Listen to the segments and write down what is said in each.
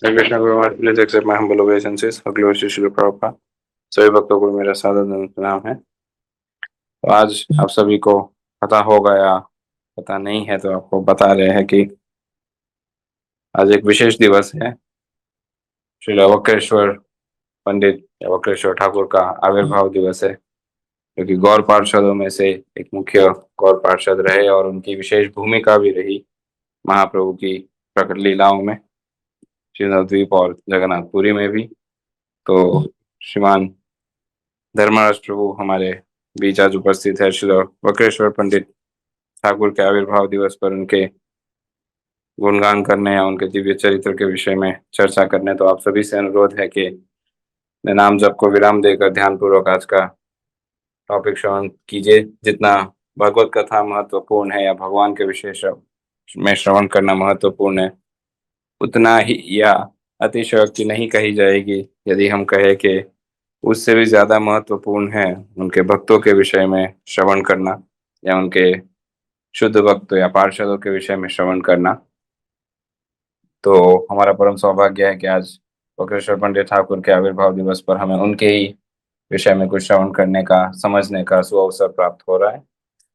हरे कृष्णा गुरु महाराज, please accept my humble obeisances। अगले वर्ष श्रील प्रभुपाद। सभी भक्तों को मेरा सादर प्रणाम है। तो आज आप सभी को पता होगा या पता नहीं है तो आपको बता रहे हैं कि आज एक विशेष दिवस है। श्री वक्रेश्वर पंडित या वक्रेश्वर ठाकुर का आविर्भाव दिवस है, जो कि गौर पार्षदों में से एक मुख्य गौर पार्षद रहे और उनकी विशेष भूमिका भी रही महाप्रभु की प्रकट लीलाओं में, श्री नवद्वीप और जगन्नाथपुरी में भी। तो श्रीमान धर्मराज प्रभु हमारे बीच आज उपस्थित है। श्री वक्रेश्वर पंडित ठाकुर के आविर्भाव दिवस पर उनके गुणगान करने या उनके दिव्य चरित्र के विषय में चर्चा करने। तो आप सभी से अनुरोध है कि नाम जप को विराम देकर ध्यान पूर्वक आज का टॉपिक श्रवण कीजिए। जितना भगवत कथा महत्वपूर्ण है या भगवान के विषय में श्रवण करना महत्वपूर्ण है, उतना ही या अतिशयोक्ति नहीं कही जाएगी यदि हम कहें कि उससे भी ज्यादा महत्वपूर्ण है उनके भक्तों के विषय में श्रवण करना या उनके शुद्ध भक्त या पार्षदों के विषय में श्रवण करना। तो हमारा परम सौभाग्य है कि आज वक्रेश्वर पंडित ठाकुर के आविर्भाव दिवस पर हमें उनके ही विषय में कुछ श्रवण करने का, समझने का सुअवसर प्राप्त हो रहा है।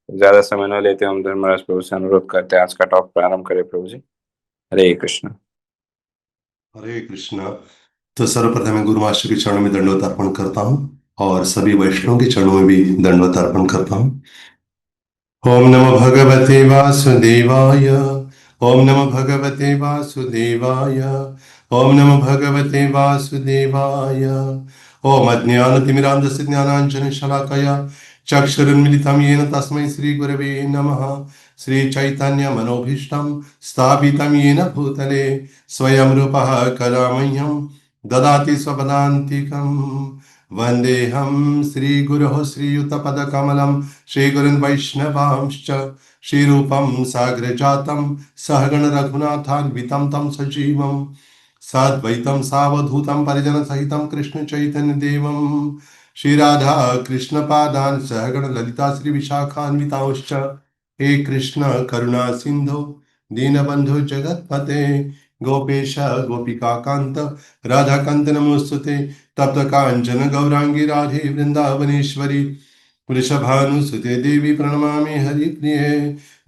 ज्यादा समय न लेते हम धर्मराज प्रभु से अनुरोध करते हैं आज का टॉक प्रारंभ करें। प्रभु जी, हरे कृष्ण। हरे कृष्णा। तो सर्वप्रथम मैं गुरु मास्टर के चरणों में दंडवत अर्पण करता हूँ और सभी वैष्णवों के चरणों में भी दंडवत अर्पण करता हूँ। ओम नमो भगवते वासुदेवाय। ओम नमो भगवते वासुदेवाय। ओम नमो भगवते वासुदेवाय। ओम अज्ञानतिमिरान्धस्य ज्ञानाञ्जनशलाकया चक्षुरुन्मिलितं येन तस्मै श्रीगुरवे नमः। श्रीचैतन्यमनोभीष्टं स्थापितं येन भूतले स्वयं रूपः कदा मह्यं ददाति स्वपदान्तिकम्। वन्देऽहं श्रीगुरोः श्रीयुतपदकमलं श्रीगुरुन् वैष्णवांश्च श्रीरूपं साग्रजातं सहगण रघुनाथान्वितं तं सजीवं साद्वैतं सावधूतं परिजनसहितं कृष्णचैतन्यदेवं श्रीराधा कृष्णपादान् सहगण ललिता श्रीविशाखान्वितांश्च। हे कृष्ण करुणा सिन्धो दीनबन्धु जगत्पते गोपेश गोपिकान्त राधाकान्त नमोस्तुते। तप्त कांचन गौरांगी राधे वृंदावनेश्वरी वृषभानुसुते देवी प्रणमामि हरिप्रिये।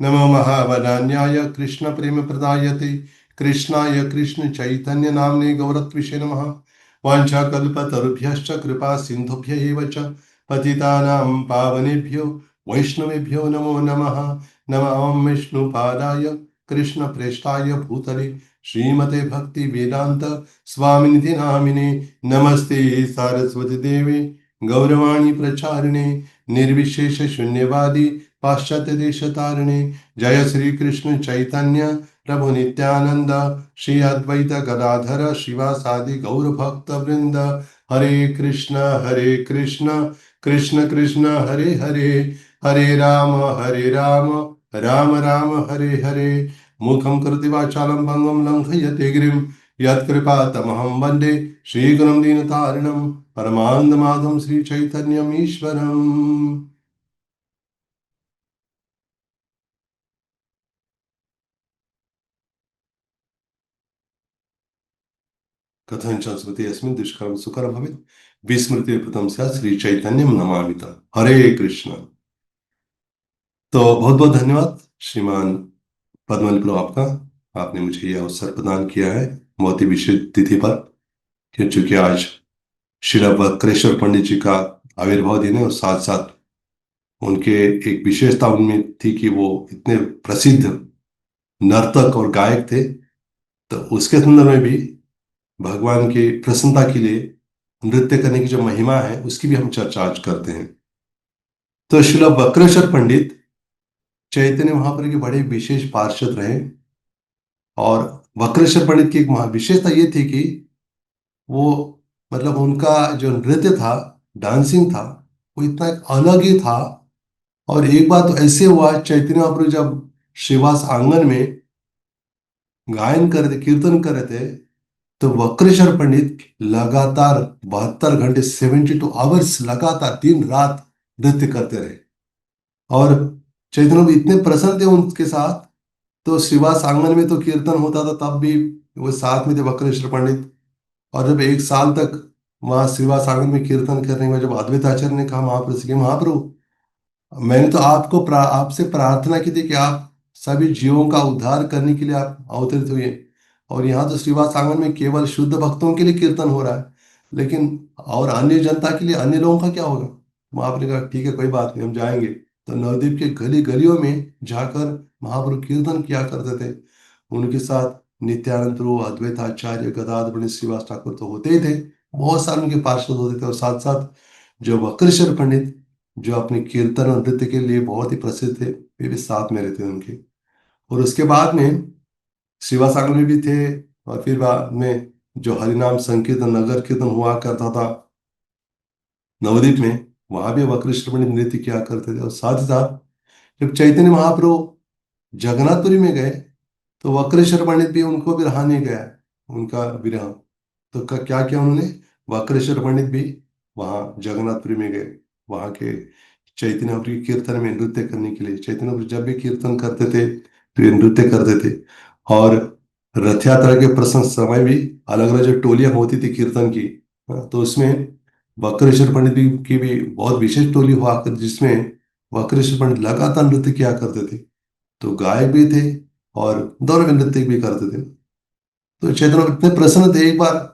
नमो महावदान्याय कृष्ण प्रेम प्रदायते कृष्णाय कृष्ण चैतन्य नाम्ने गौरत्विषे नमः। वाञ्छाकल्पतरुभ्यश्च कृपा सिन्धुभ्य एव च पतितानां पावनेभ्यो वैष्णवेभ्यो नमो नमः। नमः विष्णुपादाय कृष्ण प्रेष्ठाय भूतले श्रीमते भक्ति वेदांत स्वामिनिधि नामिने नमस्ते सारस्वती देवे गौरवाणी प्रचारिणे निर्विशेष शून्यवादी पाश्चात्य देश तारिणे। जय श्री कृष्ण चैतन्य प्रभु नित्यानंद श्री अद्वैत गदाधर शिवासादि गौर भक्त वृंद। हरे कृष्ण कृष्ण कृष्ण हरे हरे हरे राम राम राम हरे हरे। मुखं करोति वाचालं भंगं लंघयते गिरिं यत्कृपातमहं वन्दे श्रीगुरुं दीनतारिणं परमानन्दमाधवं श्रीचैतन्यम् ईश्वरम्। कथञ्च स्मृति अस्मिन् दुष्करं सुकरं भवेत् विस्मृतिर्भूतं स्यात् श्रीचैतन्यं नमामि तं। हरे कृष्ण। तो बहुत बहुत धन्यवाद श्रीमान पद्मल प्रभु आपका, आपने मुझे यह अवसर प्रदान किया है बहुत ही विशेष तिथि पर, क्योंकि आज श्री वक्रेश्वर पंडित जी का आविर्भाव दिन है और साथ साथ उनके एक विशेषता उनमें थी कि वो इतने प्रसिद्ध नर्तक और गायक थे। तो उसके संदर्भ में भी भगवान की प्रसन्नता के लिए नृत्य करने की जो महिमा है उसकी भी हम चर्चा आज करते हैं। तो श्री वक्रेश्वर पंडित चैतन्य महाप्रभु के बड़े विशेष पार्षद रहे और वक्रेश्वर पंडित की एक विशेषता ये थी कि वो मतलब उनका जो नृत्य था, डांसिंग था, वो इतना एक अलग ही था। और एक बार तो ऐसे हुआ, चैतन्य महाप्रभु जब श्रीवास आंगन में गायन कर रहे थे, कीर्तन कर रहे थे, तो वक्रेश्वर पंडित लगातार 72 घंटे 72 आवर्स लगातार दिन रात नृत्य करते रहे। और चैतन्य भी इतने प्रसन्न थे उनके साथ। तो श्रीवास आंगन में तो कीर्तन होता था, तब भी वो साथ में थे वक्रेश्वर पंडित। और जब 1 साल तक वहां श्रीवास आंगन में कीर्तन करने में, जब अद्वैत आचार्य ने कहा महाप्रभु से कि महाप्रभु, मैंने तो आपसे प्रार्थना की थी कि आप सभी जीवों का उद्धार करने के लिए आप अवतरित हुए, और यहाँ तो श्रीवास आंगन में केवल शुद्ध भक्तों के लिए कीर्तन हो रहा है, लेकिन और अन्य जनता के लिए, अन्य लोगों का क्या होगा? तो आपने कहा ठीक है, कोई बात नहीं, हम जाएंगे। तो नवद्वीप के गली गलियों में जाकर महाप्रभु कीर्तन किया करते थे। उनके साथ नित्यानंद प्रभु, अद्वैत आचार्य, गदाधर पंडित, श्रीवास ठाकुर तो होते ही थे, बहुत सारे उनके पार्षद होते थे, और साथ साथ जो वक्रेश्वर पंडित, जो अपने कीर्तन और नृत्य के लिए बहुत ही प्रसिद्ध थे, वे भी साथ में रहते थे उनके। और उसके बाद में श्रीवास आंगन में भी थे, और फिर बाद में जो हरिनाम संकीर्तन, नगर कीर्तन हुआ करता था नवद्वीप में, वहां भी वक्रेश्वर पंडित नृत्य किया करते थे। और साथ ही साथ जब चैतन्य महाप्रभु जगन्नाथपुरी में गए, तो वक्रेश्वर पंडित भी, उनको भी रहा नहीं गया उनका विरह। तो क्या किया उन्होंने? वक्रेश्वर पंडित भी वहाँ जगन्नाथपुरी में गए, वहाँ के चैतन्य महाप्रभु के कीर्तन में नृत्य करने के लिए। चैतन्य महाप्रभु जब भी कीर्तन करते थे तो ये नृत्य करते थे। और रथ यात्रा के प्रसंग समय भी अलग अलग जो टोलियां होती थी कीर्तन की, तो उसमें वक्रेश्वर पंडित की भी बहुत विशेष टोली हुआ कर, जिसमें वक्रेश्वर पंडित लगातार नृत्य किया करते थे। तो गायक भी थे और दोनों में नृत्य भी करते थे। तो चैतन्य इतने प्रसन्न थे, एक बार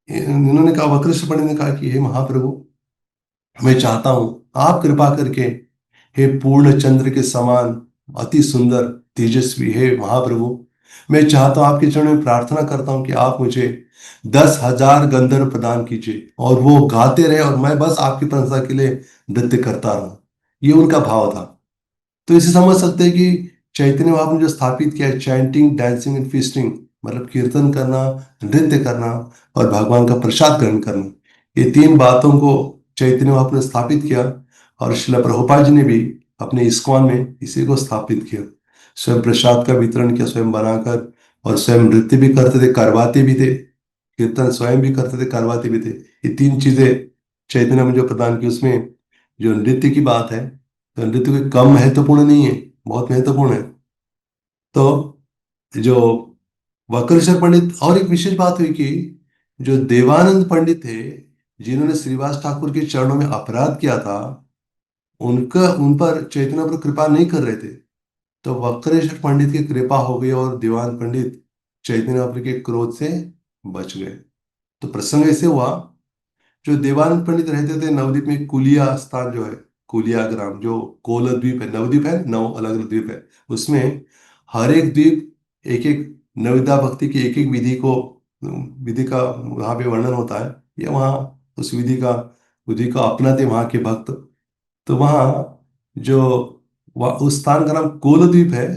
इन्होंने कहा, वक्रेश्वर पंडित ने कहा कि हे महाप्रभु, मैं चाहता हूं आप कृपा करके, हे पूर्ण चंद्र के समान अति सुंदर तेजस्वी हे महाप्रभु, मैं चाहता हूं, आपके चरणों में प्रार्थना करता हूं कि आप मुझे 10,000 गंधर्व प्रदान कीजिए, और वो गाते रहे और मैं बस आपकी प्रशंसा के लिए नृत्य करता रहूं। ये उनका भाव था। तो इसे समझ सकते हैं कि चैतन्य महाप्रभु ने जो स्थापित किया है, चैंटिंग, डांसिंग एंड फीस्टिंग, मतलब कीर्तन करना, नृत्य करना और भगवान का प्रसाद ग्रहण करना, ये 3 बातों को चैतन्य महाप्रभु ने स्थापित किया। और श्रील प्रभुपाद जी ने भी अपने इस्कॉन में इसी को स्थापित किया, स्वयं प्रसाद का वितरण किया, स्वयं बनाकर, और स्वयं नृत्य भी करते थे, करवाते भी थे, कीर्तन स्वयं भी करते थे, करवाते भी थे। ये 3 चीजें चैतन्य में जो प्रदान की, उसमें जो नृत्य की बात है, तो नृत्य कोई कम महत्वपूर्ण नहीं है, बहुत महत्वपूर्ण है। तो जो वक्रेश्वर पंडित, और एक विशेष बात हुई कि जो देवानंद पंडित थे, जिन्होंने श्रीवास ठाकुर के चरणों में अपराध किया था, उनका उन पर चैतन्य प्रभु कृपा नहीं कर रहे थे, तो वक्रेश्वर पंडित की कृपा हो गई और देवानंद पंडित चैतन्य प्रभु के क्रोध से बच गए। तो प्रसंग ऐसे हुआ, जो देवानंद पंडित रहते थे नवद्वीप में, कुलिया स्थान जो है, कुलिया ग्राम, जो कोल द्वीप है, नवद्वीप है, 9 अलग अलग द्वीप है, उसमें हर एक द्वीप एक एक नवविद्या भक्ति की एक एक विधि का वहाँ पे वर्णन होता है, या वहाँ उस विधि का अपनाते वहाँ के भक्त। तो वहाँ जो उस स्थान का नाम कोलद्वीप है,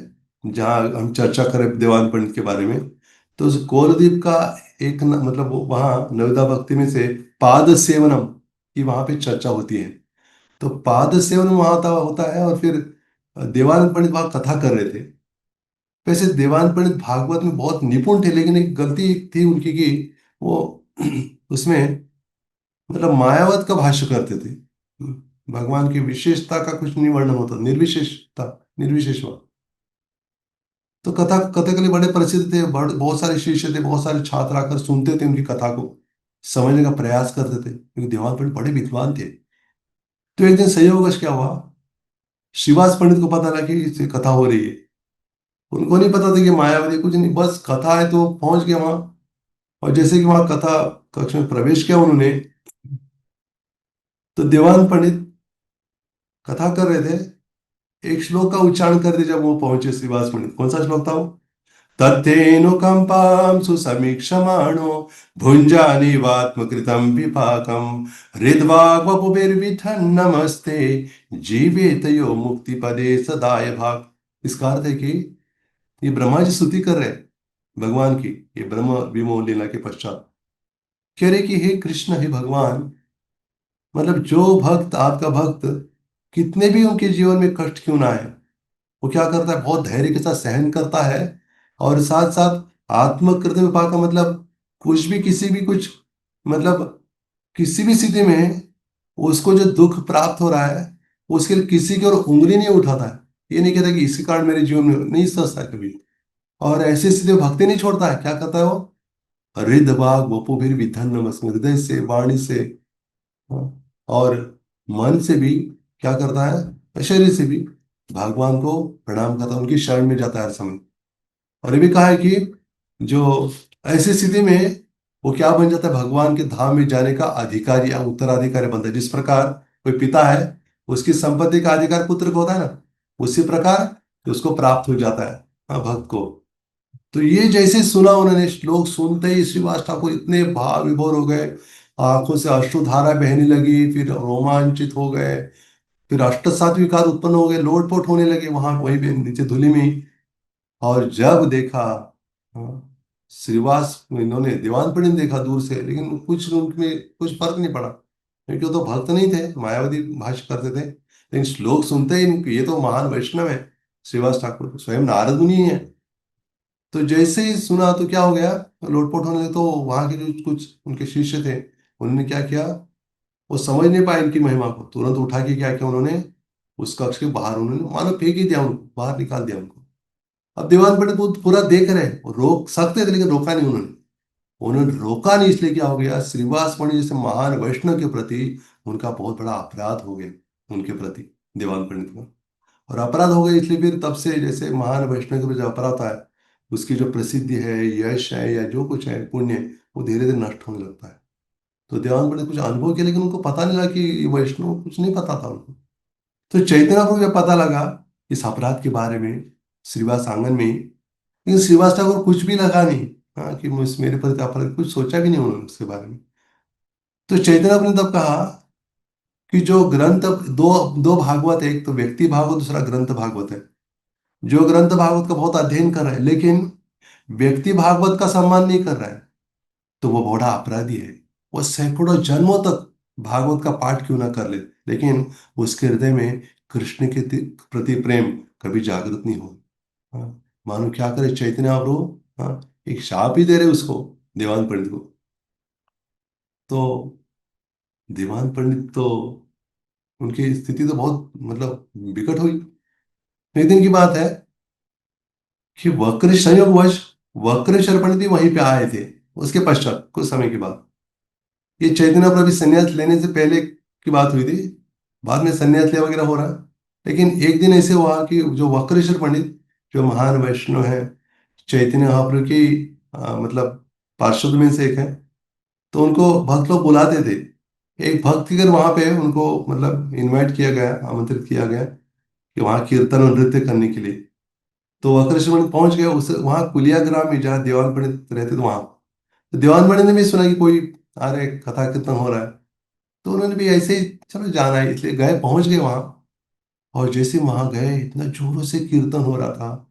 जहाँ हम चर्चा करें देवानंद पंडित के बारे में। तो उस कोलद्वीप का एक मतलब वहाँ नवविद्या भक्ति में से पाद सेवनम की वहाँ पे चर्चा होती है। तो पाद सेवन वहाँ होता है, और फिर देवानंद पंडित वहाँ कथा कर रहे थे। वैसे देवानंद पंडित भागवत में बहुत निपुण थे, लेकिन एक गलती थी उनकी कि वो उसमें मतलब मायावत का भाष्य करते थे। भगवान की विशेषता का कुछ नहीं वर्णन होता, निर्विशेषता, निर्विशेष हुआ। तो कथा कथकली बड़े प्रसिद्ध थे, बहुत सारे शिष्य थे, बहुत सारे छात्र आकर सुनते थे उनकी कथा को, समझने का प्रयास करते थे, क्योंकि देवानंद पंडित बड़े विद्वान थे। तो एक दिन संयोगवश क्या हुआ, श्रीवास पंडित को पता लगा कि इससे कथा हो रही है। उनको नहीं पता था कि मायावती, कुछ नहीं, बस कथा है, तो पहुंच गए वहां। और जैसे कि वहां कथा कक्ष में प्रवेश किया उन्होंने, तो देवानंद पंडित कथा कर रहे थे, एक श्लोक का उच्चारण कर दिया। जब वो पहुंचे श्रीवास पंडित, कौन सा श्लोक था वो? तथेनुकंपां सुसमीक्षमाणो भुञ्जानीवात्मकृतं विपाकं हृद्वाग्वपुभिर्विठन् नमस्ते जीवेतयो मुक्तिपदे सदाय भाग। इसका अर्थ है कि ये ब्रह्मा जी स्तुति कर रहे हैं भगवान की, ये ब्रह्म विमोह लीला के पश्चात कह रहे कि हे कृष्ण, हे भगवान, मतलब जो भक्त, आपका भक्त, कितने भी उनके जीवन में कष्ट क्यों ना आए, वो क्या करता है, बहुत धैर्य के साथ सहन करता है। और साथ साथ आत्मकृत विपाक का मतलब, कुछ भी, किसी भी कुछ, मतलब किसी भी स्थिति में उसको जो दुख प्राप्त हो रहा है, उसके लिए किसी की ओर उंगली नहीं उठाता है। ये नहीं कहता कि इसके कारण मेरे जीवन में नहीं सोचता है कभी। और ऐसी स्थिति में भक्ति नहीं छोड़ता है, क्या करता है वो, हृदवाग वपुभिर विधन्नमस्मि, हृदय से, वाणी से, हाँ, और मन से भी क्या करता है, शरीर से भी भगवान को प्रणाम करता है, उनकी शरण में जाता है हर समय। और ये भी कहा है कि जो ऐसी स्थिति में वो क्या बन जाता है, भगवान के धाम में जाने का अधिकारी या उत्तराधिकारी बनता है। जिस प्रकार कोई पिता है, उसकी संपत्ति का अधिकार पुत्र को होता है ना, उसी प्रकार उसको प्राप्त हो जाता है, हाँ, भक्त को। तो ये जैसे सुना उन्होंने, लोग सुनते ही श्रीवास ठाकुर इतने भाव विभोर हो गए, आंखों से अश्रुधारा बहने लगी, फिर रोमांचित हो गए, फिर अष्ट सात विकार उत्पन्न हो गए, लोटपोट होने लगे वहां वहीं पे नीचे धूलि में ही। और जब देखा, हाँ, श्रीवास, इन्होंने दीवान पंडित ने देखा दूर से, लेकिन कुछ उनमें कुछ फर्क नहीं पड़ा, क्योंकि वो तो भक्त नहीं थे, मायावादी भाष्य करते थे। लेकिन लोग सुनते ही नहीं कि ये तो महान वैष्णव है, श्रीवास ठाकुर स्वयं नारद मुनि है। तो जैसे ही सुना तो क्या हो गया, लोटपोट होने लगे। तो वहां के जो कुछ उनके शिष्य थे, उन्होंने क्या किया, वो समझ नहीं पाए इनकी महिमा को, तुरंत उठा के क्या किया उन्होंने, उस कक्ष के बाहर उन्होंने मानो फेंक ही दिया, उनको बाहर निकाल दिया उनको। अब दीवान पंडित वो पूरा देख रहे हैं, वो रोक सकते थे लेकिन रोका नहीं उन्होंने। उन्होंने रोका नहीं, इसलिए क्या हो गया, श्रीवास मणि जैसे महान वैष्णव के प्रति उनका बहुत बड़ा अपराध हो गया, उनके प्रति, दीवान पंडित का। और अपराध हो गया, इसलिए फिर तब से जैसे महान वैष्णव के प्रति जो अपराध होता है, उसकी जो प्रसिद्धि है, यश है, या जो कुछ है पुण्य, वो धीरे धीरे नष्ट होने लगता है। तो दीवान पंडित कुछ अनुभव किया, लेकिन उनको पता नहीं लगा कि ये वैष्णव, कुछ नहीं पता था उनको। तो चैतन्य प्रभु को जब पता लगा इस अपराध के बारे में, श्रीवास आंगन में, लेकिन श्रीवास ठाकुर कुछ भी लगा नहीं, हाँ, कि मेरे प्रति अपराध, कुछ सोचा भी नहीं उन्होंने उसके बारे में। तो चैतन्य प्रभु ने तब कहा कि जो ग्रंथ, दो दो भागवत है, एक तो व्यक्ति भागवत, दूसरा ग्रंथ भागवत है। जो ग्रंथ भागवत का बहुत अध्ययन कर रहा है, लेकिन व्यक्ति भागवत का सम्मान नहीं कर रहा है, तो वो बड़ा अपराधी है। वो सैकड़ों जन्मों तक भागवत का पाठ क्यों ना कर ले, लेकिन उसके हृदय में कृष्ण के प्रति प्रेम कभी जागृत नहीं हो। हाँ, मानो क्या करे चैतन्य प्रभु, हाँ, एक शाप ही दे रहे उसको, दीवान पंडित को। तो दीवान पंडित तो, उनकी स्थिति तो बहुत मतलब विकट हुई। एक दिन की बात है कि वक्र संयोगवश वक्रेश्वर पंडित भी वहीं पे आए थे, उसके पश्चात कुछ समय के बाद। ये चैतन्य प्रभु संन्यास लेने से पहले की बात हुई थी, बाद में संन्यास लिया वगैरह हो रहा है। लेकिन एक दिन ऐसे हुआ कि जो वक्रेश्वर पंडित, जो महान वैष्णव है, चैतन्य महाप्रभु की मतलब पार्षद में से एक है, तो उनको भक्त लोग बुलाते थे। एक भक्त के घर वहां पे उनको मतलब इनवाइट किया गया, आमंत्रित किया गया कि वहाँ कीर्तन और नृत्य करने के लिए। तो वक्रेश्वर पंडित पहुंच गए उस वहाँ कुलिया ग्राम में, जहाँ दीवान पंडित रहते थे वहां। तो दीवान पंडित ने भी सुना कि कोई आ रहे, कथा कीर्तन हो रहा है, तो उन्होंने भी ऐसे ही चलो जाना है, इसलिए गए, पहुंच गए वहां। और जैसे वहां गए, इतना जोरों से कीर्तन हो रहा था,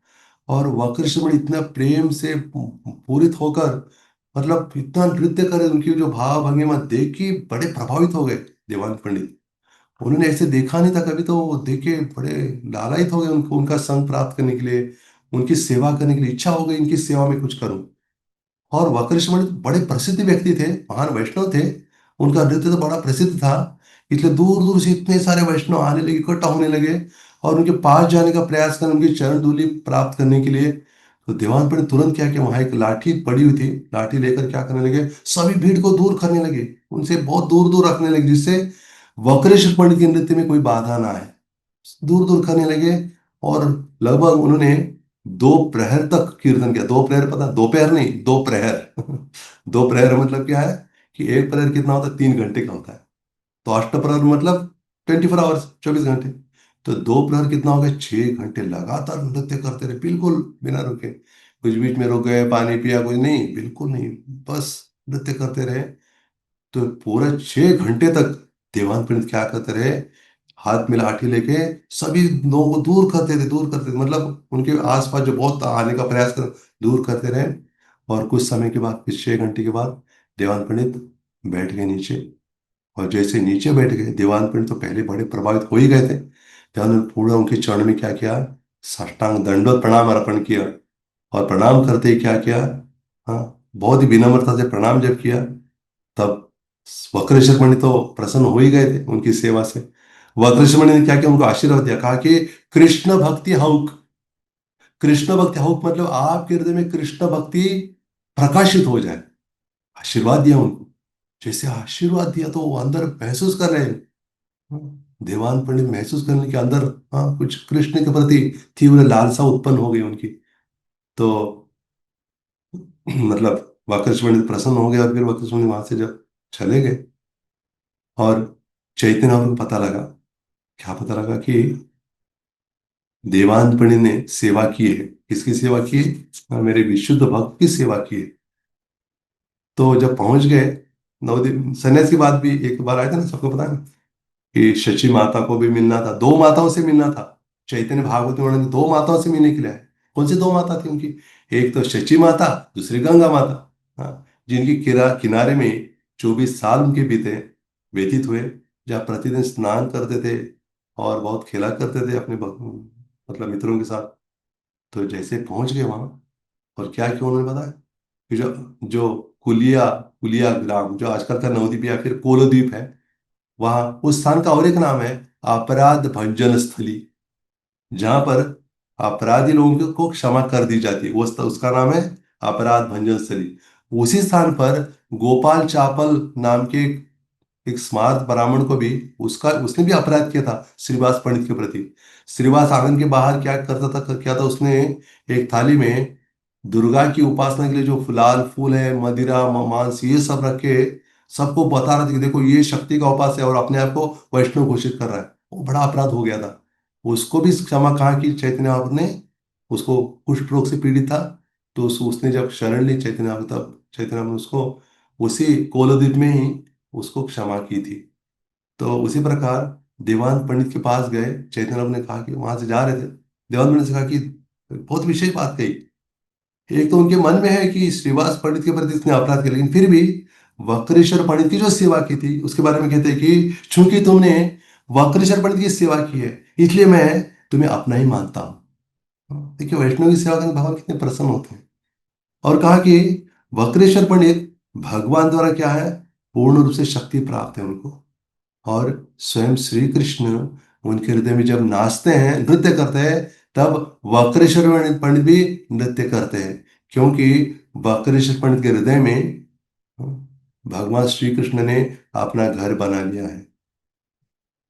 और वक्रश्रमण इतना प्रेम से पूरित होकर, मतलब इतना नृत्य करे, उनकी जो भाव भंगिमा देख के बड़े प्रभावित हो गए दीवान पंडित। उन्होंने ऐसे देखा नहीं था कभी, तो वो देख के बड़े लालायित हो गए, उनको उनका संग प्राप्त करने के लिए, उनकी सेवा करने के लिए इच्छा हो गई, इनकी सेवा में कुछ करूं। और वक्रश्रमण बड़े प्रसिद्ध व्यक्ति थे, महान वैष्णव थे, उनका नृत्य तो बड़ा प्रसिद्ध था। इसलिए दूर दूर से इतने सारे वैष्णव आने लगे, इकट्ठा होने लगे, और उनके पास जाने का प्रयास करें, उनकी चरण धूलि प्राप्त करने के लिए। तो दीवान पंडित तुरंत क्या किया, वहां एक लाठी पड़ी हुई थी, लाठी लेकर क्या करने लगे, सभी भीड़ को दूर करने लगे, उनसे बहुत दूर दूर रखने लगे, जिससे वक्रेश्वर पंडित के नृत्य में कोई बाधा ना आए, दूर दूर करने लगे। और लगभग उन्होंने 2 प्रहर तक कीर्तन किया। 2 प्रहर, पता, दोपहर नहीं, 2 प्रहर। 2 प्रहर मतलब क्या है कि एक प्रहर कितना होता है, 3 घंटे का होता है। तो अष्टप्रहर मतलब 24 आवर्स, 24 घंटे। तो 2 प्रहर कितना हो गया, 6 घंटे लगातार नृत्य करते रहे, बिल्कुल बिना रुके, कुछ बीच में रुक गए, पानी पिया, कुछ नहीं, बिल्कुल नहीं, बस नृत्य करते रहे। तो पूरा 6 घंटे तक दीवान पंडित क्या करते रहे, हाथ में लाठी लेके सभी लोगों को दूर करते थे, दूर करते थे, मतलब उनके आसपास जो बहुत आने का प्रयास कर, दूर करते रहे। और कुछ समय के बाद, फिर 6 घंटे के बाद, दीवान पंडित बैठ गए नीचे। और जैसे नीचे बैठ गए, दीवान पंडित तो पहले बड़े प्रभावित हो ही गए थे, दीवान ने पूरा उनके चरण में क्या किया, साष्टांग दंडवत प्रणाम अर्पण किया। और प्रणाम करते ही क्या किया, हाँ, बहुत ही विनम्रता से प्रणाम जब किया, तब वक्रेश्वर पंडित तो प्रसन्न हो ही गए थे उनकी सेवा से। वक्रेश्वर पंडित ने क्या किया, उनको आशीर्वाद दिया, कहा कि कृष्ण भक्ति हौक, कृष्ण भक्ति हौक मतलब आपके हृदय में कृष्ण भक्ति प्रकाशित हो जाए। आशीर्वाद दिया उनको। जैसे आशीर्वाद दिया तो वो अंदर महसूस कर रहे हैं, देवान पंडित महसूस करने के अंदर, हाँ, कुछ कृष्ण के प्रति तीव्र लालसा उत्पन्न हो गई उनकी। तो मतलब वक्रतुंड पंडित प्रसन्न हो गए, और फिर वक्रतुंड पंडित वहां से जब चले गए, और चैतन्य महाप्रभु को पता लगा, क्या पता लगा कि देवान पंडित ने सेवा की है। किसकी सेवा की है? मेरे विशुद्ध भक्त की सेवा की है। तो जब पहुंच गए नवदीप, सन्यास की बात भी एक बार आया था ना, सबको पता है ना, कि शची माता को भी मिलना था, दो माताओं से मिलना था। चैतन्य भागवत में वर्णन, दो माताओं से मिलने के लिए आए। कौन सी दो माता थी उनकी? एक तो शची माता, दूसरी गंगा माता। हाँ, जिनकी किनारे में 24 साल उनके बीते, व्यतीत हुए, जहाँ प्रतिदिन स्नान करते थे और बहुत खेला करते थे अपने मतलब मित्रों के साथ। तो जैसे पहुंच गए वहां, और क्या किया उन्होंने बताया कि जो जो कुलिया कुलिया ग्राम, जो आजकल का नवद्वीप या फिर कोलोद्वीप है, वहां उस स्थान का और एक नाम है अपराध भंजन स्थली, जहां पर अपराधी लोगों को क्षमा कर दी जाती है, वो उसका नाम है अपराध भंजन स्थली। उसी स्थान पर गोपाल चापल नाम के एक स्मार्त ब्राह्मण को भी, उसका उसने भी अपराध किया था श्रीवास पंडित के प्रति। श्रीवास आंगन के बाहर क्या करता था, क्या था, उसने एक थाली में दुर्गा की उपासना के लिए जो लाल फूल है, मदिरा, मांस, ये सब रख के सबको बता रहा था कि देखो ये शक्ति का उपास है, और अपने आप को वैष्णव घोषित कर रहा है। वो बड़ा अपराध हो गया था। उसको भी क्षमा कहा कि चैतन्य महाप्रभु ने, उसको कुष्ठ रोग से पीड़ित था, तो उसने जब शरण ली चैतन्य महाप्रभु, तब चैतन्य महाप्रभु ने उसको उसी कोलद्वीप में ही उसको क्षमा की थी। तो उसी प्रकार देवान पंडित के पास गए, चैतन्य महाप्रभु ने कहा कि वहां से जा रहे थे, देवान पंडित से कहा कि बहुत विशेष बात कही। एक तो उनके मन में है कि श्रीवास पंडित के प्रति इसने अपराध किया, लेकिन फिर भी वक्रेश्वर पंडित की जो सेवा की थी उसके बारे में कहते हैं कि चूंकि तुमने वक्रेश्वर पंडित की सेवा की है, इसलिए मैं तुम्हें अपना ही मानता हूँ। देखिए वैष्णव की सेवा करने भगवान कितने प्रसन्न होते हैं। और कहा कि वक्रेश्वर पंडित भगवान द्वारा क्या है, पूर्ण रूप से शक्ति प्राप्त है उनको। और स्वयं श्री कृष्ण उनके हृदय में जब नाचते हैं, नृत्य करते हैं, तब वक्रेश्वर पंडित भी नृत्य करते हैं, क्योंकि वक्रेश्वर पंडित के हृदय में भगवान श्री कृष्ण ने अपना घर बना लिया है।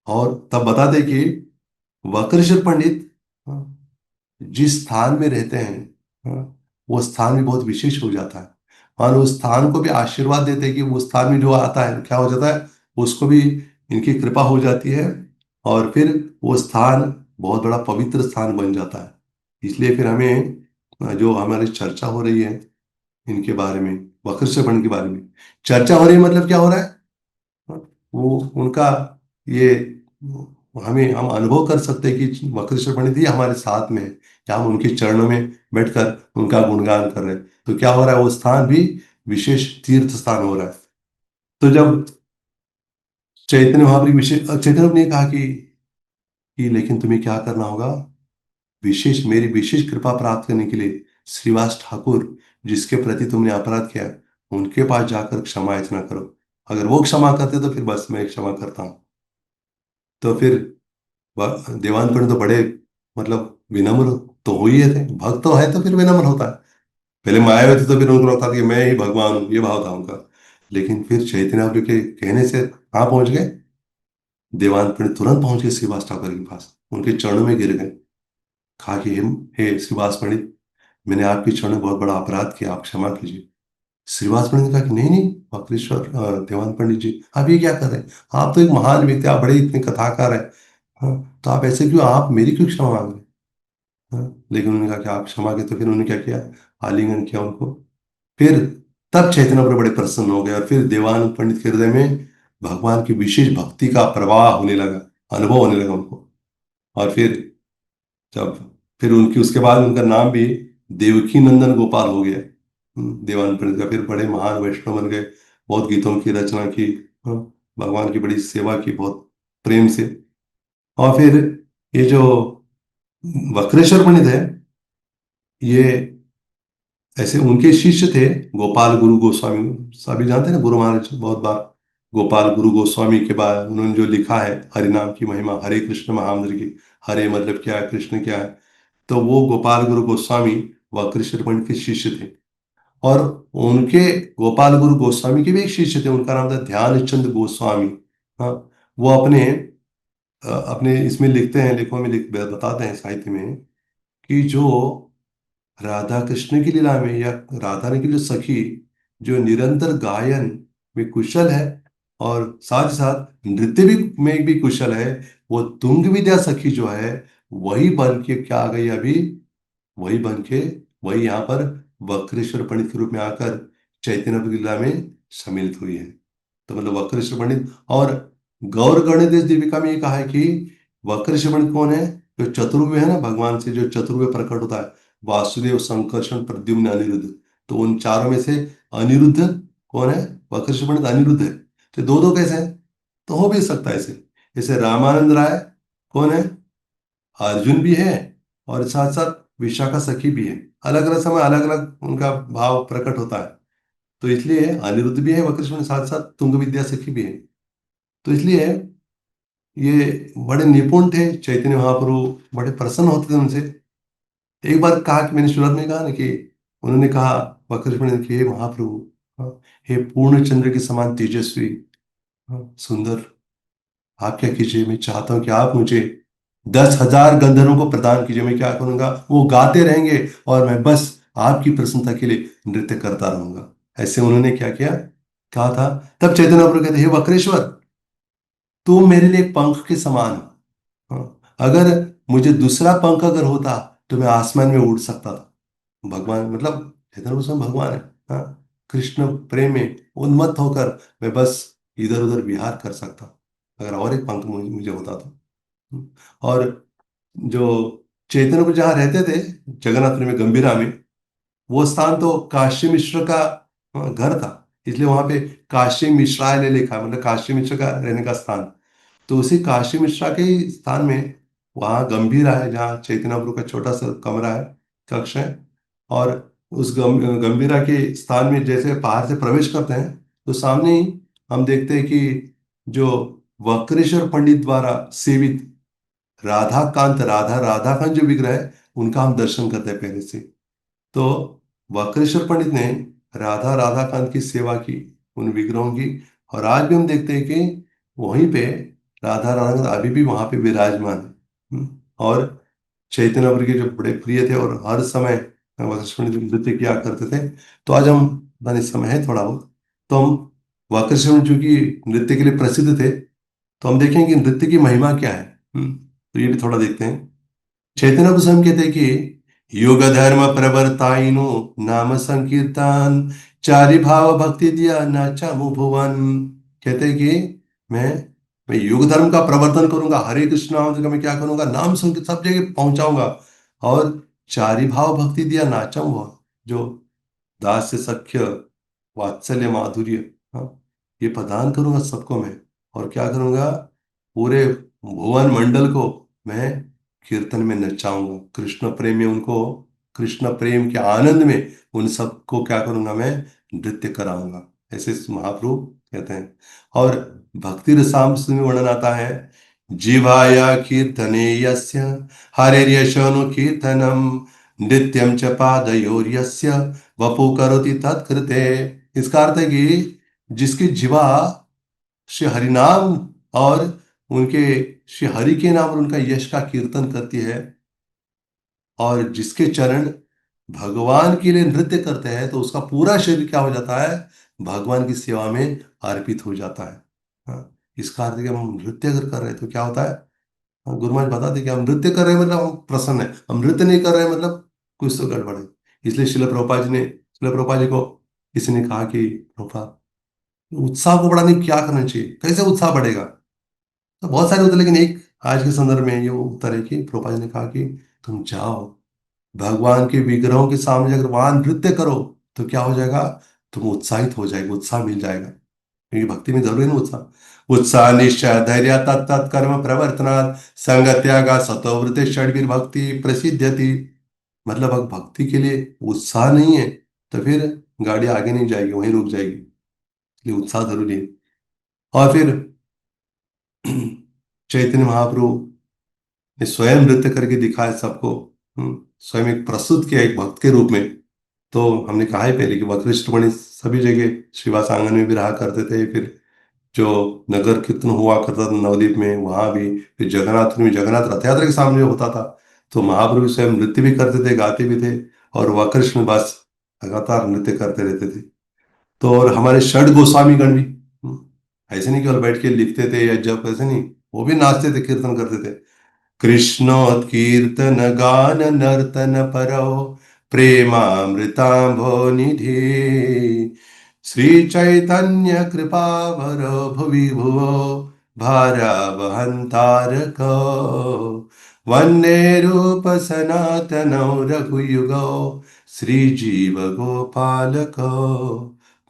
और तब बताते कि वक्रेश्वर पंडित जिस स्थान में रहते हैं, वो स्थान भी बहुत विशेष हो जाता है, और उस स्थान को भी आशीर्वाद देते हैं कि वो स्थान में जो आता है क्या हो जाता है, उसको भी इनकी कृपा हो जाती है, और फिर वो स्थान बहुत बड़ा पवित्र स्थान बन जाता है। इसलिए फिर हमें जो हमारी चर्चा हो रही है इनके बारे में, वक्रश्रवण के बारे में चर्चा हो रही है, मतलब क्या हो रहा है, वो उनका ये हम अनुभव कर सकते हैं कि वक्रश्र पंडित ही हमारे साथ में है, या हम उनके चरणों में बैठकर उनका गुणगान कर रहे हैं। तो क्या हो रहा है, वो स्थान भी विशेष तीर्थ स्थान हो रहा है। तो जब चैतन्य महाप्रभु विशेष, चैतन्य ने कहा कि लेकिन तुम्हें क्या करना होगा, विशेष मेरी विशेष कृपा प्राप्त करने के लिए श्रीवास ठाकुर जिसके प्रति तुमने अपराध किया, उनके पास जाकर क्षमा याचना करो। अगर वो क्षमा करते तो फिर बस मैं क्षमा करता हूँ। तो फिर देवान पंडित तो बड़े मतलब विनम्र तो हो ही थे, भक्त तो है तो फिर विनम्र होता है। पहले माया में थे तो फिर उनको लगता था कि मैं ही भगवान हूँ, ये भाव था उनका। लेकिन फिर चैतन्य प्रभु के कहने से कहाँ पहुंच गए, देवान पंडित तुरंत पहुंच गए श्रीवास ठाकुर के पास, उनके चरणों में गिर गए। कहा कि हे श्रीवास पंडित, मैंने आपके चरणों में बहुत बड़ा अपराध किया, आप क्षमा कीजिए। श्रीवास पंडित ने कहा कि नहीं नहीं वक्रेश्वर, देवान पंडित जी, आप ये क्या कर रहे हैं, आप तो एक महान व्यक्ति, आप बड़े इतने कथाकार हैं, हाँ, तो आप ऐसे क्यों, आप मेरी क्यों क्षमा मांग रहे हैं? हाँ, लेकिन उन्होंने कहा कि आप क्षमा के, तो फिर उन्होंने क्या किया, आलिंगन किया उनको। फिर तब चैतन्य प्रभु बड़े प्रसन्न हो गए, और फिर देवान पंडित के हृदय में भगवान की विशेष भक्ति का प्रवाह होने लगा, अनुभव होने लगा उनको। और फिर जब फिर उनकी उसके बाद उनका नाम भी देवकी नंदन गोपाल हो गया। देवान पंडित का फिर बड़े महान वैष्णव बन गए, बहुत गीतों की रचना की, हाँ, भगवान की बड़ी सेवा की बहुत प्रेम से। और फिर ये जो वक्रेश्वर पंडित है, ये ऐसे उनके शिष्य थे गोपाल गुरु गोस्वामी, सभी जानते हैं ना, गुरु महाराज बहुत बार गोपाल गुरु गोस्वामी के बाद उन्होंने जो लिखा है हरि नाम की महिमा, हरे कृष्ण महामंत्र की, हरे मतलब क्या है, कृष्ण क्या है, तो वो गोपाल गुरु गोस्वामी वक्रेश्वर पंडित के शिष्य थे। और उनके गोपाल गुरु गोस्वामी के भी एक शिष्य थे, उनका नाम था ध्यानचंद गोस्वामी। हाँ, वो अपने इसमें लिखते हैं, लेखों में बताते हैं साहित्य में कि जो राधा कृष्ण की लीला में या राधा रानी की जो सखी जो निरंतर गायन में कुशल है और साथ ही साथ नृत्य भी में भी कुशल है, वो तुंग विद्या सखी जो है वही बन के क्या आ गई अभी, वही बन के वही यहाँ पर वक्रेश्वर पंडित के रूप में आकर चैतन्य लीला में सम्मिलित हुई है। तो मतलब वक्रेश्वर पंडित और गौर गणेश दीपिका में ये कहा है कि वक्रेश्वर पंडित कौन है? जो चतुर्वेद है ना, भगवान से जो चतुर्वेद प्रकट होता है, वासुदेव संकर्षण प्रद्युम्न अनिरुद्ध, तो उन चारों में से अनिरुद्ध कौन है? वक्रेश्वर पंडित अनिरुद्ध है। तो दो दो कैसे हैं? तो हो भी सकता है ऐसे। जैसे रामानंद राय कौन है? अर्जुन भी है और साथ साथ विशाखा सखी भी है। अलग अलग समय अलग अलग उनका भाव प्रकट होता है, तो इसलिए अनिरुद्ध भी है वक्रेश्वर पंडित, साथ साथ तुंग विद्या सखी भी है। तो इसलिए ये बड़े निपुण थे चैतन्य महाप्रभु, बड़े प्रसन्न होते थे उनसे। एक बार कहा कि मैंने शुरुआत में कहा ना कि उन्होंने कहा वक्रेश्वर ने कि हे महाप्रभु, हाँ, हे पूर्ण चंद्र के समान तेजस्वी, हाँ, सुंदर, आप क्या कीजिए, मैं चाहता हूं कि आप मुझे 10,000 गंधर्वों को प्रदान कीजिए। मैं क्या करूंगा, वो गाते रहेंगे और मैं बस आपकी प्रसन्नता के लिए नृत्य करता रहूंगा। ऐसे उन्होंने क्या किया, कहा था। तब चैतन्य महाप्रभु कहते, हे वक्रेश्वर, तुम मेरे लिए एक पंख के समान हो। हाँ, अगर मुझे दूसरा पंख अगर होता तो मैं आसमान में उड़ सकता था। भगवान मतलब चैतन्य गोस्वामी भगवान है। हाँ, कृष्ण प्रेम में उन्मत्त होकर मैं बस इधर उधर विहार कर सकता अगर और एक पंख मुझे होता तो। और जो चैतन्य प्रभु जहाँ रहते थे जगन्नाथपुरी में गंभीरा में, वो स्थान तो काशी मिश्र का घर था, इसलिए वहां पे काशी मिश्रालय लिखा है, मतलब काशी मिश्र का रहने का स्थान। तो उसी काशी मिश्रा के ही स्थान में वहाँ गंभीरा है, जहाँ चैतन्य प्रभु का छोटा सा कमरा है, कक्ष है। और उस गंभीरा के स्थान में जैसे पहाड़ से प्रवेश करते हैं तो सामने ही हम देखते हैं कि जो वक्रेश्वर पंडित द्वारा सेवित राधा कांत जो विग्रह है उनका हम दर्शन करते हैं पहले से। तो वक्रेश्वर पंडित ने राधा कांत की सेवा की, उन विग्रहों की। और आज भी हम देखते हैं कि वहीं पे राधा अभी भी वहां पे विराजमान है। और चैतन्य प्रभु के जो बड़े प्रिय थे और हर समय वक्रेश्वर पंडित नृत्य किया करते थे। तो आज हम बने समय है थोड़ा बहुत, तो हम वक्रेश्वर पंडित चूंकि नृत्य के लिए प्रसिद्ध थे, तो हम देखें कि नृत्य की महिमा क्या है। तो ये भी थोड़ा देखते हैं। चैतन्य गोस्वामी कहते हैं कि योग धर्म प्रवर्ताइनो नाम संकीर्तन चारि भाव भक्ति दिया नाचा भुवन। कहते हैं कि मैं मैं युग धर्म का प्रवर्तन करूंगा, हरे कृष्ण नाम का मैं क्या करूंगा, नाम संकीर्तन सब जगह पहुंचाऊंगा, और चारि भाव भक्ति दिया नाचाऊंगा, जो दास्य सख्य वात्सल्य माधुर्य, हाँ, ये प्रदान करूंगा सबको मैं। और क्या करूंगा, पूरे भुवन मंडल को मैं कीर्तन में नचाऊंगा, कृष्ण प्रेम में उनको, कृष्ण प्रेम के आनंद में उन सबको क्या करूंगा, मैं नृत्य कराऊंगा। ऐसे महाप्रभु कहते हैं। और भक्ति रसामृत में वर्णन आता है, जीवाया कीर्तने यस्य हरेर्यशनु कीर्तनम नृत्यम च पादयोर्यस्य वपु करोति तत्कृते। इसका अर्थ है कि जिसकी जीवा श्री हरिनाम और उनके श्री हरि के नाम और उनका यश का कीर्तन करती है, और जिसके चरण भगवान के लिए नृत्य करते हैं, तो उसका पूरा शरीर क्या हो जाता है, भगवान की सेवा में अर्पित हो जाता है। हाँ, इसका अर्थ है कि हम नृत्य अगर कर रहे हैं तो क्या होता है। हाँ, गुरु महाराज बताते कि हम नृत्य कर रहे हैं मतलब हम प्रसन्न है, हम नृत्य नहीं कर रहे हैं मतलब कुछ तो गड़बड़ है। इसलिए शिल प्रभुपाद जी को किसी ने कहा कि प्रभुपाद, उत्साह को बढ़ाने क्या करना चाहिए, कैसे उत्साह बढ़ेगा। तो बहुत सारे उत्तर, लेकिन एक आज के संदर्भ में ये उत्तर है कि प्रभुपाद जी ने कहा कि तुम जाओ भगवान के विग्रहों के सामने अगर वहां नृत्य करो तो क्या हो जाएगा, तुम उत्साहित हो जाएगा, उत्साह मिल जाएगा, क्योंकि भक्ति में जरूरी है ना उत्साह। उत्साह निश्चय धैर्य तत्त कर्म प्रवर्तनात् संग त्यागा सतोवृत्ति षड्वीर भक्ति प्रसिद्ध्यति। मतलब अगर भक्ति के लिए उत्साह नहीं है तो फिर गाड़ी आगे नहीं जाएगी, वहीं रुक जाएगी। इसलिए उत्साह जरूरी है। और फिर चैतन्य महाप्रभु ने स्वयं नृत्य करके दिखाया सबको, स्वयं एक प्रस्तुत किया एक भक्त के रूप में। तो हमने कहा है पहले कि वक्रशिरोमणि सभी जगह श्रीवास आंगन में भी रहा करते थे, फिर जो नगर कीर्तन हुआ करता था नवद्वीप में वहां भी, फिर जगन्नाथ में जगन्नाथ रथ यात्रा के सामने होता था, तो महाप्रभु स्वयं नृत्य भी करते थे, गाते भी थे, और वक्रश में बस लगातार नृत्य करते रहते थे। तो और हमारे षड गोस्वामी गण भी ऐसे नहीं केवल बैठ के लिखते थे या जब, ऐसे नहीं, वो भी नाचते थे, कीर्तन करते थे। कृष्णोत्कीर्तन गान नर्तन परौ प्रेमामृतांभो निधि श्री चैतन्य कृपावरो भुवि भुवो भारा वहंतारक वंदे रूप सनातनौ रघुयुगौ श्रीजीव गोपालक।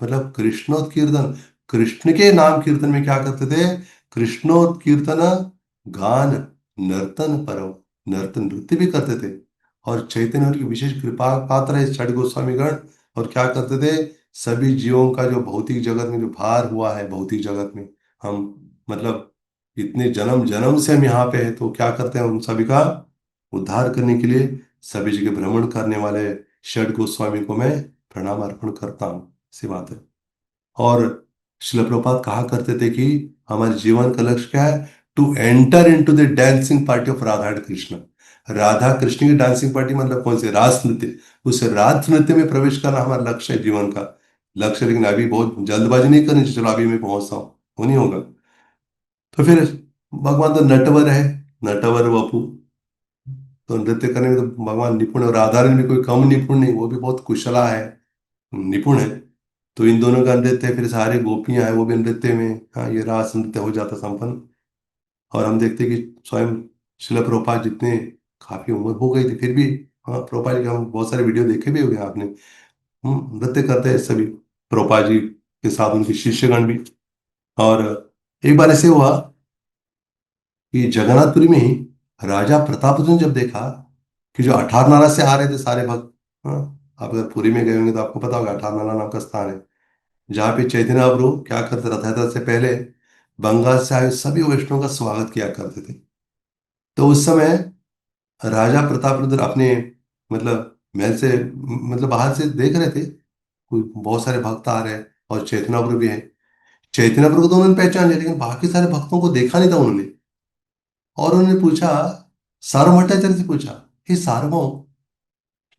मतलब कृष्णोत्कीर्तन, कृष्ण के नाम कीर्तन में क्या करते थे? कृष्णोत्कीर्तन गान नर्तन परम, नर्तन नृत्य भी करते थे। और चैतन्य की विशेष कृपा पात्र है छठ गोस्वामी गण। और क्या करते थे? सभी जीवों का जो भौतिक जगत में जो भार हुआ है, भौतिक जगत में हम, मतलब इतने जन्म जन्म से हम यहाँ पे हैं, तो क्या करते हैं? उन सभी का उद्धार करने के लिए सभी जगह भ्रमण करने वाले षड गोस्वामी को मैं प्रणाम अर्पण करता हूँ। ऐसी बात है। और शिल प्रभुपाद कहा करते थे कि हमारे जीवन का लक्ष्य क्या है? To enter into the dancing party of Radha and Krishna. Radha Krishna की डांसिंग पार्टी मतलब कौन से? रास नृत्य। उस रास नृत्य में प्रवेश करना हमारा लक्ष्य है, जीवन का लक्ष्य। लेकिन अभी बहुत जल्दबाजी नहीं करनी चाहिए, चलो अभी मैं पहुंचता हूँ, वो नहीं होगा। तो फिर भगवान तो नटवर है, नटवर वपु, तो नृत्य करने में तो भगवान निपुण है, और राधा रानी भी कोई कम निपुण नहीं, वो भी बहुत कुशला है, निपुण है। तो इन दोनों का नृत्य है, फिर सारे गोपियां हैं वो भी नृत्य में, हाँ, ये रास नृत्य हो जाता संपन्न। और हम देखते कि स्वयं शिल प्रभुपाद जितने, काफी उम्र हो गई थी फिर भी, हाँ, प्रभुपाद जी के हम बहुत सारे वीडियो देखे भी होंगे आपने, नृत्य करते हैं सभी प्रभुपाद जी के साथ उनके शिष्यगण भी। और एक बार ऐसे हुआ कि जगन्नाथपुरी में ही राजा प्रतापरुद्र ने जब देखा कि जो अठारनाला से आ रहे थे सारे भक्त, हाँ, आप अगर पुरी में गए होंगे तो आपको पता होगा अठारनाला नाम का स्थान है, जहाँ पे चैतन्य महाप्रभु क्या करते, रथ यात्रा से पहले बंगाल से आए सभी वैष्णवों का स्वागत किया करते थे। तो उस समय राजा प्रतापरुद्र अपने, मतलब महल से, मतलब बाहर से देख रहे थे, कोई बहुत सारे भक्त आ रहे हैं और चैतन्य महाप्रभु भी है। चैतन्य महाप्रभु को तो उन्होंने पहचान लिया, लेकिन बाकी सारे भक्तों को देखा नहीं था उन्होंने। और उन्होंने पूछा, सारव भट्टाचार्य से पूछा, हे सार्वभौम,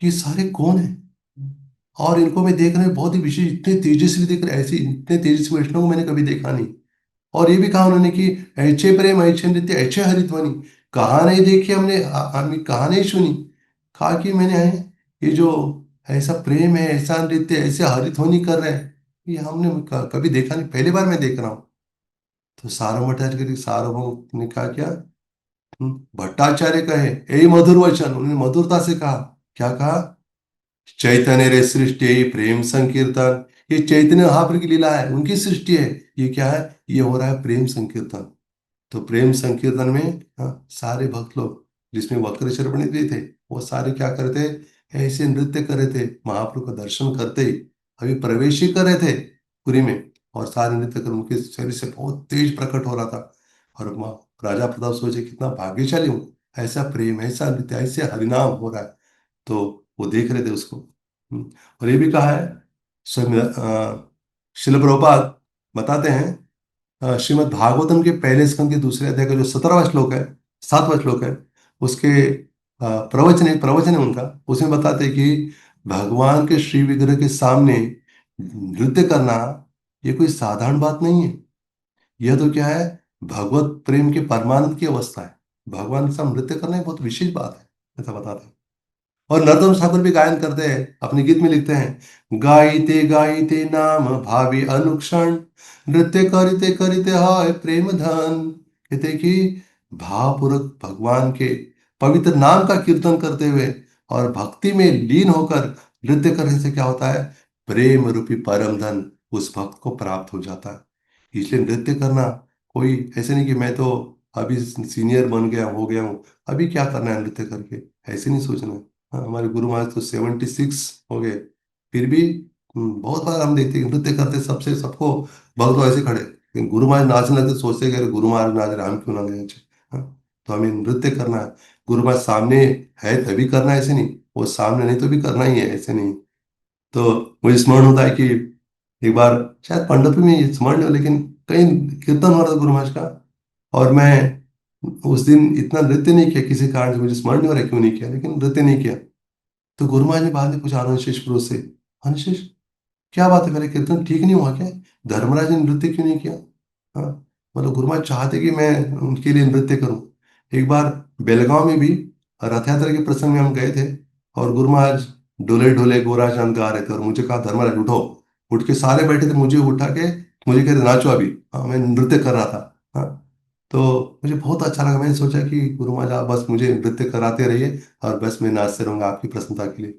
ये सारे कौन है? और इनको मैं देख रहा हूँ बहुत ही विशेष, इतने तेजस्वी दिख रहे, ऐसे इतने तेजस्वी वैष्णव को मैंने कभी देखा नहीं। और ये भी कहा उन्होंने कि ऐचे प्रेम ऐचे नृत्य ऐचे हरिध्वनि, कहा नहीं देखी हमने, हमने कहा नहीं सुनी। कहा कि मैंने ये जो ऐसा प्रेम है, ऐसा नृत्य, ऐसे हरिध्वनि कर रहे हैं, ये हमने कभी देखा नहीं, पहली बार मैं देख रहा हूँ। तो सार्वभौम सार्वभौम ने कहा क्या? भट्टाचार्य कहे यही मधुर वचन, उन्होंने मधुरता से कहा। क्या कहा? चैतन्य रे सृष्टि यही प्रेम संकीर्तन। ये चैतन्य महाप्रभु की लीला है, उनकी सृष्टि है। ये क्या है? ये हो रहा है प्रेम संकीर्तन। तो प्रेम संकीर्तन में, हाँ, सारे भक्त लोग, जिसमें वक्रचर पंडित भी थे, वो सारे क्या करते? ऐसे नृत्य कर रहे थे, महाप्रभु का दर्शन करते ही अभी प्रवेश ही कर रहे थे पुरी में, और सारे नृत्य कर उनके शरीर से बहुत तेज प्रकट हो रहा था। और राजा प्रताप सोचे कितना भाग्यशाली हूँ, ऐसा प्रेम, ऐसा नृत्य, ऐसे हरिनाम हो रहा है। तो वो देख रहे थे उसको। और ये भी कहा है स्वयं शिल प्रभुपाद बताते हैं, श्रीमद् भागवतम के पहले स्कंद के दूसरे अध्याय का जो 17वां श्लोक है, 7वां श्लोक है, उसके प्रवचन है उनका, उसमें बताते हैं कि भगवान के श्री विग्रह के सामने नृत्य करना ये कोई साधारण बात नहीं है। यह तो क्या है? भगवत प्रेम के परमानंद की अवस्था है। भगवान के साथ नृत्य करना एक बहुत विशेष बात है, ऐसा बताते हैं। और नरोत्तम ठाकुर भी गायन करते हैं, अपने गीत में लिखते हैं, गाइते गाइते नाम भावी अनुक्षण नृत्य करिते करिते हाय प्रेम धन। कहते हैं कि भावपूर्वक भगवान के पवित्र नाम का कीर्तन करते हुए और भक्ति में लीन होकर नृत्य करने से क्या होता है? प्रेम रूपी परम धन उस भक्त को प्राप्त हो जाता है। इसलिए नृत्य करना कोई ऐसे नहीं कि मैं तो अभी सीनियर बन गया हो गया हूँ, अभी क्या करना है नृत्य करके, ऐसे नहीं सोचना है। हाँ, हमारे गुरु महाराज तो 76 हो गए, फिर भी बहुत बार हम देखते हैं कि नृत्य करते सबसे सबको भक्त लोग ऐसे खड़े, लेकिन गुरु महाराज नाचने लगते सोचते कि अरे गुरु महाराज नाच रहे हम क्यों ना नाचे। हाँ, तो हमें नृत्य करना है। गुरु महाराज सामने है तभी करना है, ऐसे नहीं, वो सामने नहीं तो भी करना ही है, ऐसे नहीं। तो मुझे स्मरण होता है कि एक बार शायद पंढरपुर में ये स्मरण नहीं हो, लेकिन कहीं कीर्तन हो रहा था गुरु महाराज का, और मैं उस दिन इतना नृत्य नहीं किया किसी कारण से, मुझे स्मरण नहीं हो रहा है क्यों नहीं किया, लेकिन नृत्य नहीं किया। तो गुरु महाराज ने बाद में पूछा आनंदशेष पुरुष से, आनंदशेष क्या बात है, मेरा कीर्तन ठीक नहीं हुआ क्या? धर्मराज ने नृत्य क्यों नहीं किया? हाँ, मतलब गुरु महाराज चाहते कि मैं उनके लिए नृत्य करूं। एक बार बेलगांव में भी रथ यात्रा के प्रसंग में हम गए थे, और गुरु महाराज डोले डोले गोरा चांद गा रहे थे, और मुझे कहा धर्मराज उठो। उठ के सारे बैठे थे, मुझे उठा के मुझे कहते नाचो अभी। हाँ, मैं नृत्य कर रहा था। हाँ, तो मुझे बहुत अच्छा लगा। मैंने सोचा कि गुरु महाराज आप बस मुझे नृत्य कराते रहिए, और बस मैं नाचते रहूंगा आपकी प्रसन्नता के लिए।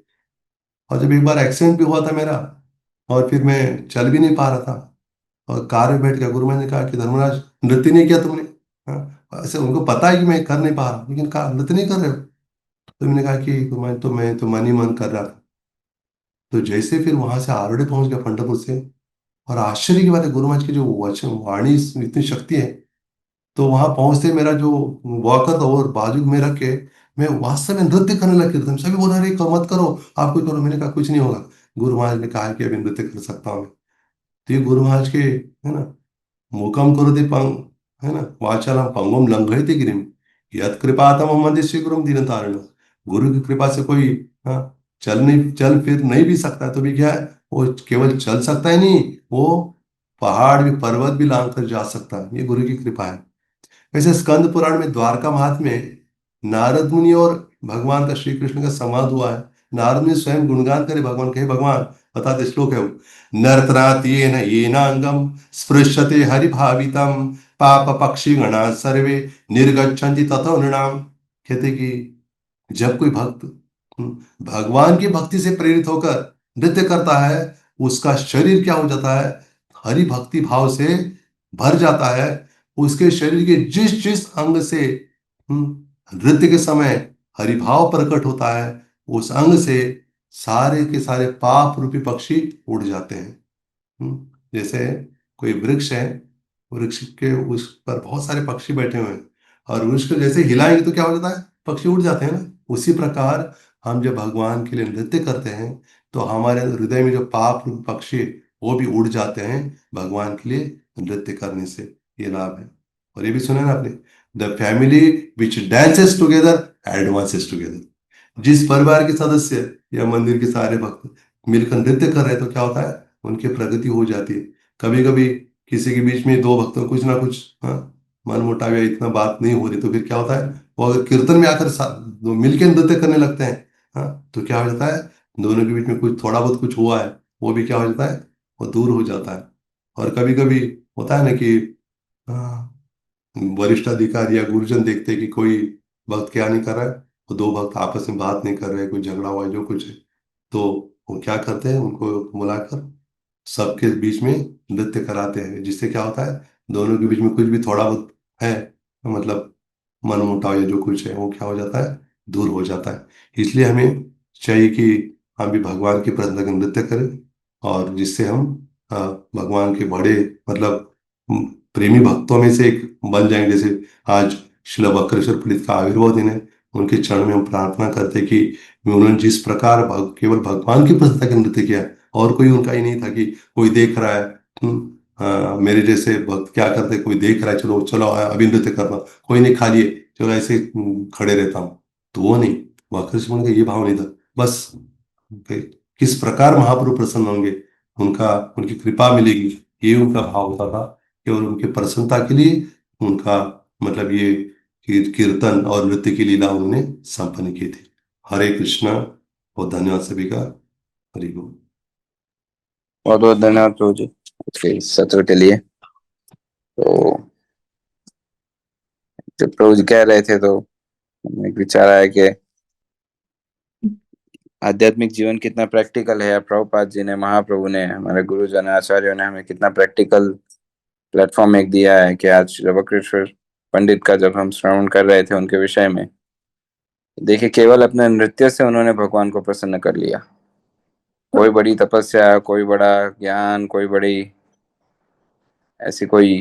और जब एक बार एक्सीडेंट भी हुआ था मेरा, और फिर मैं चल भी नहीं पा रहा था, और कार में बैठ गया, गुरु महाराज ने कहा कि धर्मराज नृत्य नहीं किया तुमने। हाँ, ऐसे उनको पता है कि मैं कर नहीं पा रहा हूँ, लेकिन कहा नृत्य नहीं कर रहे हो। तो मैंने कहा कि गुरु महाराज, तो मैं तो मन ही मन कर रहा था। तो जैसे फिर वहां से आरोड़े पहुंच गया पंढरपुर से, और आश्चर्य की बात है, गुरु महाराज की जो वचन वाणी इतनी शक्ति है। तो वहां पहुंचते मेरा जो वॉकर था और बाजू में रख के मैं वास्तव में नृत्य करने लग कीर्तन। सभी बोल रहे मत करो, आप कुछ करो। मैंने कहा कुछ नहीं होगा, गुरु महाराज ने कहा कि अभी नृत्य कर सकता हूँ मैं। तो ये गुरु महाराज के है ना, मूकम करोति पंग, है ना, वाचालम पंगुम लंघयते गिरिम, यत् कृपातम मम गुरुम दीनतारिण। गुरु की कृपा से कोई, हाँ, चल फिर नहीं भी सकता है, तो भी क्या है, वो केवल चल सकता है नहीं, वो पहाड़ भी पर्वत भी लांग कर जा सकता है। ये गुरु की कृपा है। वैसे स्कंद पुराण में द्वारका महात्म्य में नारद मुनि और भगवान का, श्री कृष्ण का संवाद हुआ है। नारद मुनि स्वयं गुणगान करे भगवान, कहे भगवान, बताते श्लोक है वो, नर्तनात्येन येनांगम स्पृश्यते हरिभावितम पाप पक्षी गणा सर्वे निर्गच्छन्ति ततो नृणाम। कहते कि जब कोई भक्त भगवान की भक्ति से प्रेरित होकर नृत्य करता है, उसका शरीर क्या हो जाता है, हरि भक्ति भाव से भर जाता है। उसके शरीर के जिस जिस अंग से नृत्य के समय हरिभाव प्रकट होता है, उस अंग से सारे के सारे पाप रूपी पक्षी उड़ जाते हैं। जैसे कोई वृक्ष है, वृक्ष के उस पर बहुत सारे पक्षी बैठे हुए हैं, और वृक्ष को जैसे हिलाएंगे तो क्या हो जाता है, पक्षी उड़ जाते हैं ना। उसी प्रकार हम जब भगवान के लिए नृत्य करते हैं, तो हमारे हृदय में जो पाप रूपी पक्षी वो भी उड़ जाते हैं भगवान के लिए नृत्य करने से। ये लाभ है। और ये भी सुना है ना आपने, the family which dances together advances together. जिस परिवार के सदस्य या मंदिर के सारे भक्त मिलकर नृत्य कर रहे हैं, तो क्या होता है, उनकी प्रगति हो जाती है। कभी कभी किसी के बीच में दो भक्तों कुछ ना कुछ, हाँ, मन मुटाव या इतना बात नहीं हो रही, तो फिर क्या होता है, वो अगर कीर्तन में आकर मिलकर नृत्य करने लगते हैं, हाँ, तो क्या हो जाता है, दोनों के बीच में कुछ थोड़ा बहुत कुछ हुआ है, वो भी क्या हो जाता है, वो दूर हो जाता है। और कभी कभी होता है ना कि हाँ, वरिष्ठ अधिकारी या गुरुजन देखते हैं कि कोई भक्त क्या नहीं कर रहा है, वो दो भक्त आपस में बात नहीं कर रहे, कोई झगड़ा हुआ है, जो कुछ है, तो वो क्या करते हैं, उनको बुलाकर सबके बीच में नृत्य कराते हैं, जिससे क्या होता है, दोनों के बीच में कुछ भी थोड़ा बहुत है, मतलब मनमुटाव या जो कुछ है, वो क्या हो जाता है, दूर हो जाता है। इसलिए हमें चाहिए कि हम भी भगवान की प्रसन्नता का नृत्य करें, और जिससे हम भगवान के बड़े, मतलब प्रेमी भक्तों में से एक बन जाएंगे। जैसे आज शिला वक्रेश्वर पंडित का आविर्भाव दिन है, उनके चरण में हम प्रार्थना करते हैं कि उन्होंने जिस प्रकार केवल भगवान की प्रसन्नता का नृत्य किया, और कोई उनका ही नहीं था कि कोई देख रहा है। मेरे जैसे भक्त क्या करते, कोई देख रहा है, चलो चलो अभी नृत्य करना, कोई नहीं, खा लिए, चलो ऐसे खड़े रहता हूँ, तो वो नहीं, वक्रेश्वर का ये भाव नहीं था। बस किस प्रकार महाप्रभु प्रसन्न होंगे, उनका, उनकी कृपा मिलेगी, ये उनका भाव होता था। केवल उनकी प्रसन्नता के लिए उनका, मतलब ये कीर्तन और नृत्य की लीला उन्होंने संपन्न की थी। हरे कृष्णा। बहुत धन्यवाद सभी का। हरि बोल। बहुत बहुत धन्यवाद प्रभु जी आपके इस सत्र के लिए। तो जब प्रभु जी कह रहे थे, तो एक विचार आया कि आध्यात्मिक जीवन कितना प्रैक्टिकल है। प्रभुपाद जी ने, महाप्रभु ने, हमारे गुरुजन आचार्यों ने हमें कितना प्रैक्टिकल प्लेटफॉर्म एक दिया है कि आज रविकृष्ण पंडित का जब हम श्रवण कर रहे थे उनके विषय में, देखिए केवल अपने नृत्य से उन्होंने भगवान को प्रसन्न कर लिया। कोई बड़ी तपस्या, कोई बड़ा ज्ञान, कोई बड़ी ऐसी कोई,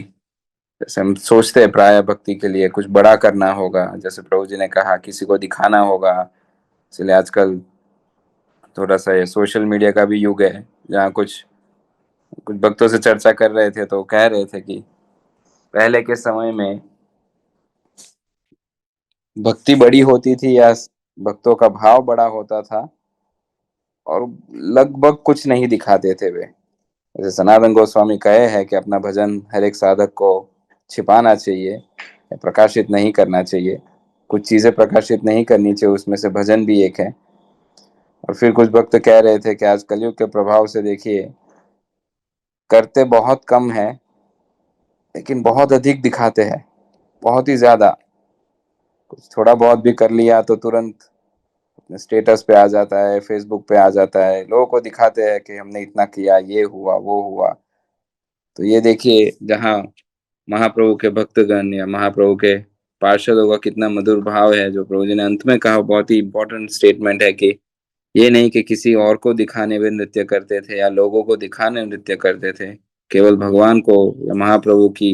जैसे हम सोचते हैं प्राय भक्ति के लिए कुछ बड़ा करना होगा, जैसे प्रभु जी ने कहा किसी को दिखाना होगा, इसलिए आजकल थोड़ा सा ये सोशल मीडिया का भी युग है, जहाँ कुछ कुछ भक्तों से चर्चा कर रहे थे तो कह रहे थे कि पहले के समय में भक्ति बड़ी होती थी या भक्तों का भाव बड़ा होता था, और लगभग कुछ नहीं दिखाते थे वे। जैसे सनातन गोस्वामी कहे हैं कि अपना भजन हर एक साधक को छिपाना चाहिए, प्रकाशित नहीं करना चाहिए। कुछ चीजें प्रकाशित नहीं करनी चाहिए, उसमें से भजन भी एक है। और फिर कुछ भक्त कह रहे थे कि आज कलयुग के प्रभाव से देखिए, करते बहुत कम है लेकिन बहुत अधिक दिखाते हैं, बहुत ही ज्यादा। कुछ थोड़ा बहुत भी कर लिया तो तुरंत स्टेटस पे आ जाता है, फेसबुक पे आ जाता है, लोगों को दिखाते हैं कि हमने इतना किया, ये हुआ वो हुआ। तो ये देखिए, जहाँ महाप्रभु के भक्तगण या महाप्रभु के पार्षदों का कितना मधुर भाव है, जो प्रभु जी ने अंत में कहा, बहुत ही इंपॉर्टेंट स्टेटमेंट है कि ये नहीं कि किसी और को दिखाने वे नृत्य करते थे या लोगों को दिखाने नृत्य करते थे। केवल भगवान को या महाप्रभु की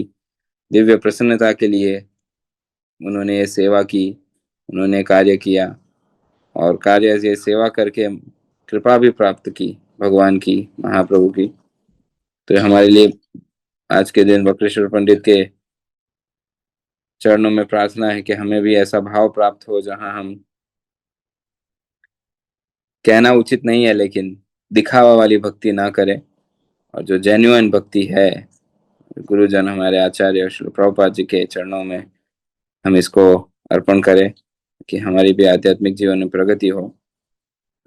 दिव्य प्रसन्नता के लिए उन्होंने ये सेवा की, उन्होंने कार्य किया, और कार्य ये सेवा करके कृपा भी प्राप्त की भगवान की, महाप्रभु की। तो ये हमारे लिए आज के दिन वक्रेश्वर पंडित के चरणों में प्रार्थना है कि हमें भी ऐसा भाव प्राप्त हो, जहां हम, कहना उचित नहीं है लेकिन दिखावा वाली भक्ति ना करें, और जो जेन्युइन भक्ति है, गुरुजन हमारे आचार्य श्री प्रभुपाद जी के चरणों में हम इसको अर्पण करें, कि हमारी भी आध्यात्मिक जीवन में प्रगति हो।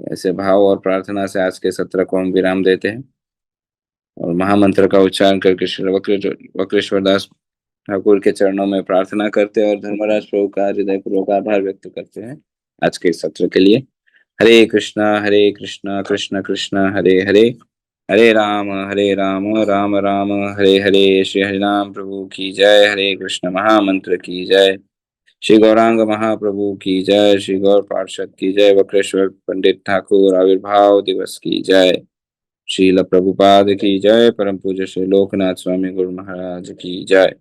तो ऐसे भाव और प्रार्थना से आज के सत्र को हम विराम देते हैं, और महामंत्र का उच्चारण करके श्री वक्रेश्वर दास ठाकुर के चरणों में प्रार्थना करते हैं और धर्मराज प्रभु का हृदय पूर्वक आभार व्यक्त करते हैं आज के सत्र के लिए। हरे कृष्णा कृष्ण कृष्ण हरे हरे, हरे राम राम राम हरे हरे। श्री हरिनाम प्रभु की जय। हरे कृष्ण महामंत्र की जय। श्री गौरांग महाप्रभु की जय। श्री गौर पार्षद की जय। वक्रेश्वर पंडित ठाकुर आविर्भाव दिवस की जय। श्रील प्रभुपाद की जय। परम पूज्य श्री लोकनाथ स्वामी गुरु महाराज की जय।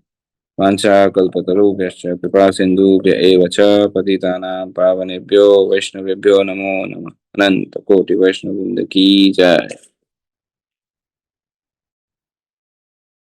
वाञ्छाकल्पतरुभ्यश्च कृपा सिन्धुभ्य एव च पतितानां पावनेभ्यो वैष्णवेभ्यो नमो नमः। अनंत कोटि वैष्णव वृंद की जय।